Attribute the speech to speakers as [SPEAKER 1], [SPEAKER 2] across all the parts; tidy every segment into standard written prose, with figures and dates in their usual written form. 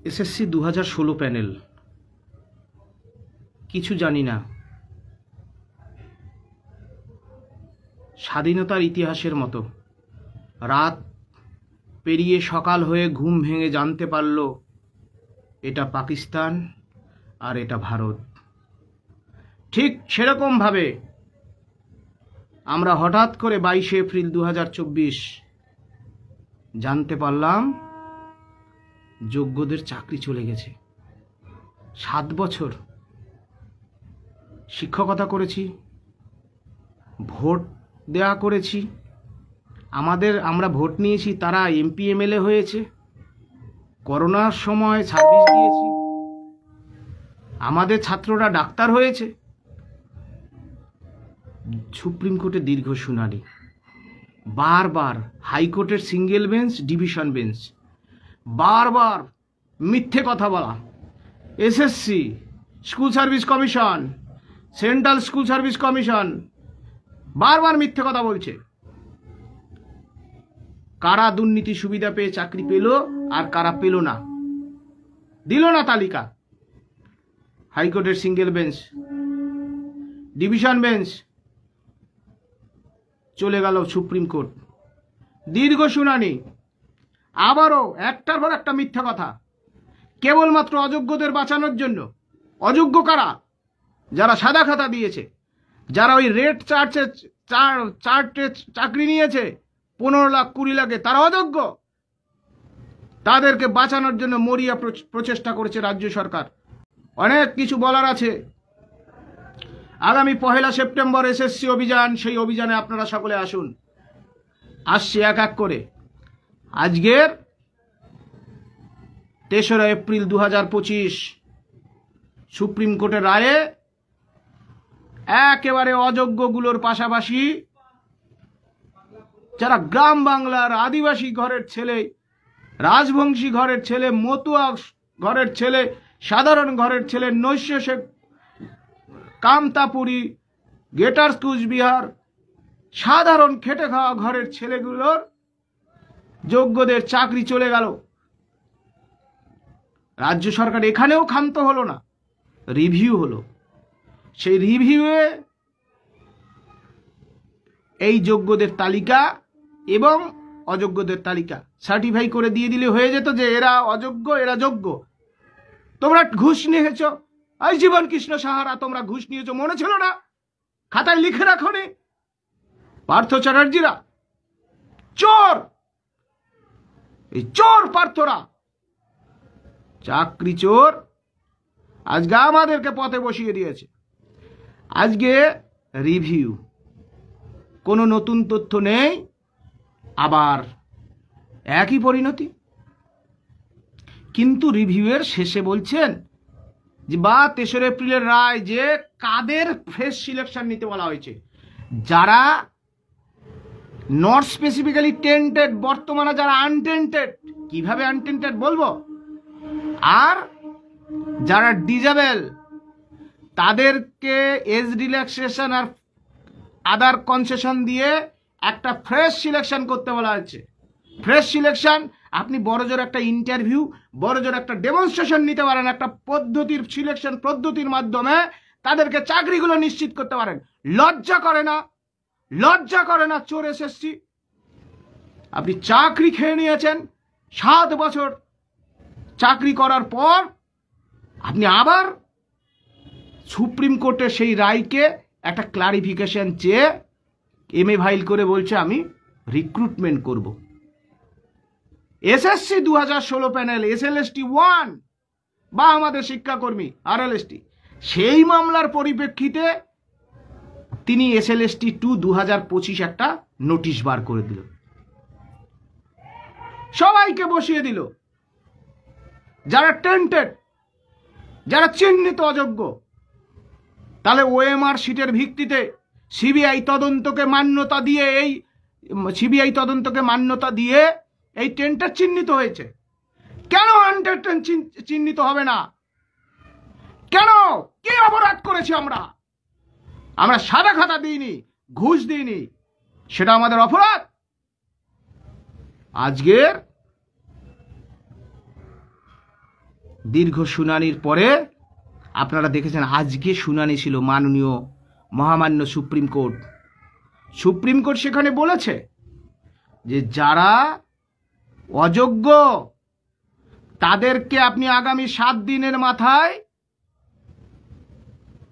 [SPEAKER 1] SSC 2016 panel, কিছু জানি না। স্বাধীনতার ইতিহাসের মতো রাত পেরিয়ে সকাল হয়ে ঘুম ভেঙে জানতে পারল এটা পাকিস্তান আর এটা ভারত। ঠিক সেরকমভাবে আমরা হঠাৎ করে 22 এপ্রিল 2024 জানতে পারলাম যোগ্যদের চাকরি চলে গেছে। 7 বছর শিক্ষকতা করেছি, ভোট দেওয়া করেছি, আমরা ভোট নিয়েছি, তারা এমপি এমএলএ হয়েছে, করোনার সময় সার্ভিস দিয়েছি, আমাদের ছাত্ররা ডাক্তার হয়েছে। সুপ্রিম কোর্টে দীর্ঘ শুনানি, বারবার হাইকোর্টের সিঙ্গেল বেঞ্চ, ডিভিশন বেঞ্চ, বারবার মিথ্যে কথা বলা। SSC, school service commission, central school service commission বারবার মিথ্যে কথা বলছে। কারা দুর্নীতি সুবিধা পেয়ে চাকরি পেল আর কারা পেল না, দিল না তালিকা। হাইকোর্টের সিঙ্গেল বেঞ্চ, ডিভিশন বেঞ্চ, চলে গেল সুপ্রিম কোর্ট, দীর্ঘ শুনানি, আবারও একটার পর একটা মিথ্যা কথা, কেবলমাত্র অযোগ্যদের বাঁচানোর জন্য। অযোগ্য কারা? যারা সাদা খাতা দিয়েছে, যারা ওই রেড চার্টে চাকরি নিয়েছে 15 লাখ 20 লাখে, তারা অযোগ্য। তাদেরকে বাঁচানোর জন্য মরিয়া প্রচেষ্টা করেছে রাজ্য সরকার। অনেক কিছু বলার আছে। আগামী 1 সেপ্টেম্বর এসএসসি অভিযান, সেই অভিযানে আপনারা সকলে আসুন। আসছি এক এক করে। আজকের 3রা এপ্রিল 2025 সুপ্রিম কোর্টের রায়ে একেবারে অযোগ্যগুলোর পাশাপাশি যারা গ্রাম বাংলার আদিবাসী ঘরের ছেলে, রাজবংশী ঘরের ছেলে, মতুয়া ঘরের ছেলে, সাধারণ ঘরের ছেলে, নৈশ শেখ, কামতাপুরি, গেটার কুচবিহার, সাধারণ খেটে খাওয়া ঘরের ছেলেগুলোর যোগ্যদের চাকরি চলে গেল। রাজ্য সরকার এখানেও ক্ষান্ত হলো না, রিভিউ হলো। সেই রিভিউয়ে এই যোগ্যদের তালিকা এবং অযোগ্যদের তালিকা সার্টিফাই করে দিয়ে দিলে হয়ে যেত যে এরা অযোগ্য, এরা যোগ্য। তোমরা ঘুষ নিয়েছ, এই জীবন কৃষ্ণ সাহারা, তোমরা ঘুষ নিয়েছ, মনে ছিল না? খাতায় লিখে রাখো নি? পার্থ চ্যাটার্জিরা চোর, এই চোর পার্থরা, চাকরি চোর, আজকে আমাদেরকে পথে বসিয়ে দিয়েছে। আজকে রিভিউ, কোনো নতুন তথ্য নেই, আবার একই পরিণতি। কিন্তু রিভিউয়ের শেষে বলছেন যে 3 এপ্রিলের রায় যে কাদের ফ্রেশ সিলেকশন নিতে বলা হয়েছে, যারা নট স্পেসিফিক্যালি টেন্টেড, বর্তমানে যারা আনটেন্টেড, কিভাবে আনটেন্টেড বলবো, আর যারা ডিজেবল, তাদেরকে এজ রিল্যাক্সেশন আর আদার কনসেশন দিয়ে একটা ফ্রেশ সিলেকশন করতে বলা হয়েছে। ফ্রেশ সিলেকশন, আপনি বড়জোর একটা ইন্টারভিউ, বড়জোর একটা ডেমনস্ট্রেশন নিতে পারেন, একটা পদ্ধতির সিলেকশন পদ্ধতির মাধ্যমে তাদেরকে চাকরিগুলো নিশ্চিত করতে পারেন। লজ্জা করে না? লজ্জা করে না চোর এসএসসি? আপনি চাকরি খেয়ে নিয়েছেন, 7 বছর চাকরি করার পর আপনি আবার সুপ্রিম কোর্টের সেই রায়কে একটা ক্লারিফিকেশন চেয়ে এমএ ফাইল করে বলছে আমি রিক্রুটমেন্ট করব। এসএসসি 2016 প্যানেল, এসএলএসটি 1 বা আমাদের শিক্ষাকর্মী আরএলএসটি, সেই মামলার পরিপ্রেক্ষিতে তিনি এসএলএসটি 2 2025 একটা নোটিশ বার করে দিল, সবাইকে বসিয়ে দিল। যারা টেন্টেড, যারা চিহ্নিত অযোগ্য, তাহলে ওএমআর শিটের ভিত্তিতে সিবিআই তদন্তকে মান্যতা দিয়ে এই টেন্টেড চিহ্নিত হয়েছে। কেন আনটেন্টেড চিহ্নিত হবে না? কেন? কি অপরাধ করেছি আমরা? আমরা সাদা খাতা দিইনি, ঘুষ দিইনি, সেটা আমাদের অপরাধ? আজকের দীর্ঘ শুনানির পরে আপনারা দেখেছেন আজকে শুনানি ছিল মাননীয় মহামান্য সুপ্রিম কোর্ট। সুপ্রিম কোর্ট সেখানে বলেছে যে যারা অযোগ্য তাদেরকে আপনি আগামী 7 দিনের মাথায়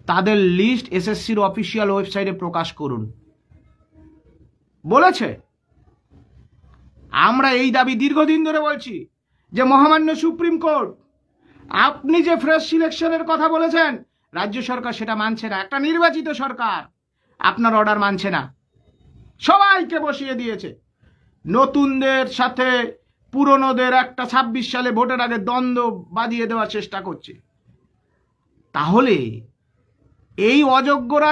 [SPEAKER 1] তাদের লিস্ট এসএসসির অফিসিয়াল ওয়েবসাইটে প্রকাশ করুন বলেছে। আমরা এই দাবি দীর্ঘদিন ধরে বলছি যে মহামান্য সুপ্রিম কোর্ট, আপনি যে ফ্রেশ সিলেকশনের কথা বলেছেন রাজ্য সরকার সেটা মানছে না। একটা নির্বাচিত সরকার আপনার অর্ডার মানছে না, সবাইকে বসিয়ে দিয়েছে। নতুনদের সাথে পুরনোদের একটা 26 সালে ভোটের আগে দ্বন্দ্ব বাঁধিয়ে দেওয়ার চেষ্টা করছে। তাহলে এই অযোগ্যরা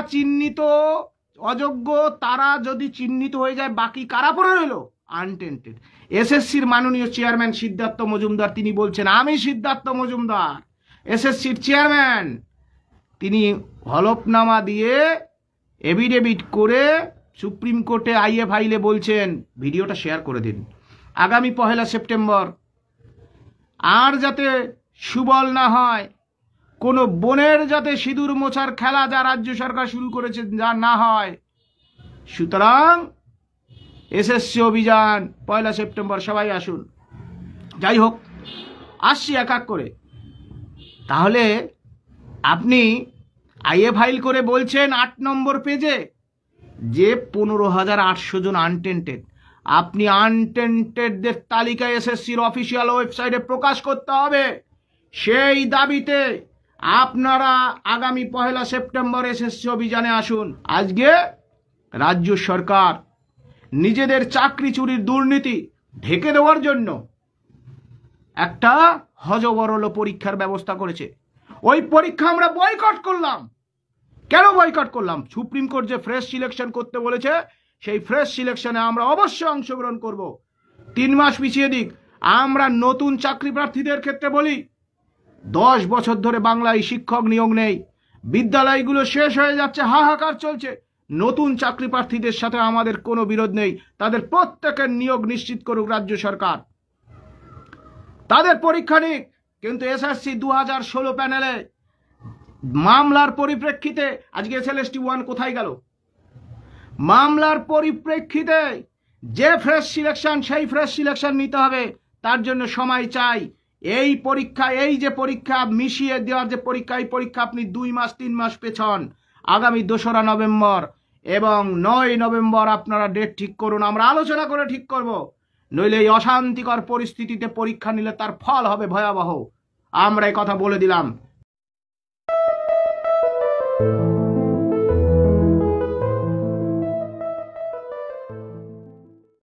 [SPEAKER 1] অযোগ্য তারা যদি চিহ্নিত হয়ে যায়, বাকি কারা পড়ে রইল? আনটেন্টেড। এসএসসির মাননীয় চেয়ারম্যান সিদ্ধার্থ মজুমদার তিনি বলছেন, আমি সিদ্ধার্থ মজুমদার এসএসসির চেয়ারম্যান, তিনি হলফনামা দিয়ে এফিডেভিট করে সুপ্রিম কোর্টে আইএ ফাইলে বলছেন, ভিডিওটা শেয়ার করে দিন, আগামী 1 সেপ্টেম্বর আর যাতে সুবল না হয়, কোনো বোনের যাতে সিঁদুর মোছার খেলা যা রাজ্য সরকার শুরু করেছে যা না হয়। সুতরাং এসএসসি অভিযান 1 সেপ্টেম্বর সবাই আসুন। যাই হোক, আসছি এক এক করে। তাহলে আপনি আইএ ফাইল করে বলছেন 8 নম্বর পেজে যে 15,800 জন আনটেন্টেড। আপনি আনটেন্টেডদের তালিকা এসএসসির অফিসিয়াল ওয়েবসাইটে প্রকাশ করতে হবে। সেই দাবিতে আপনারা আগামী 1 সেপ্টেম্বর এসএসসি অভিযানে আসুন। আজকে রাজ্য সরকার নিজেদের চাকরি চুরির দুর্নীতি ঢেকে দেওয়ার জন্য একটা হযবরল পরীক্ষার ব্যবস্থা করেছে। ওই পরীক্ষা আমরা বয়কট করলাম। কেন বয়কট করলাম? সুপ্রিম কোর্ট যে ফ্রেশ সিলেকশন করতে বলেছে, সেই ফ্রেশ সিলেকশনে আমরা অবশ্যই অংশগ্রহণ করব। 3 মাস পিছিয়ে দিক। আমরা নতুন চাকরি প্রার্থীদের ক্ষেত্রে বলি, 10 বছর ধরে বাংলায় শিক্ষক নিয়োগ নেই, বিদ্যালয়গুলো শেষ হয়ে যাচ্ছে, হাহাকার চলছে। নতুন চাকরি প্রার্থীদের সাথে আমাদের কোনো বিরোধ নেই, তাদের প্রত্যেকের নিয়োগ নিশ্চিত করুক রাজ্য সরকার, তাদের পরীক্ষা নিক। কিন্তু এসএসসি 2016 প্যানেলে মামলার পরিপ্রেক্ষিতে আজকে এসএলএসটি 1 কোথায় গেল? মামলার পরিপ্রেক্ষিতে যে ফ্রেশ সিলেকশন, সেই ফ্রেশ সিলেকশন নিতে হবে, তার জন্য সময় চাই। এই পরীক্ষা, এই যে পরীক্ষা মিশিয়ে দেওয়ার যে পরীক্ষা, এই পরীক্ষা আপনি 2 মাস 3 মাস পেছন। আগামী 2রা নভেম্বর এবং 9 নভেম্বর আপনারা ডেট ঠিক করুন, আমরা আলোচনা করে ঠিক করব। নইলে এই অশান্তিকর পরিস্থিতিতে পরীক্ষা নিলে তার ফল হবে ভয়াবহ। আমরা এই কথা বলে দিলাম।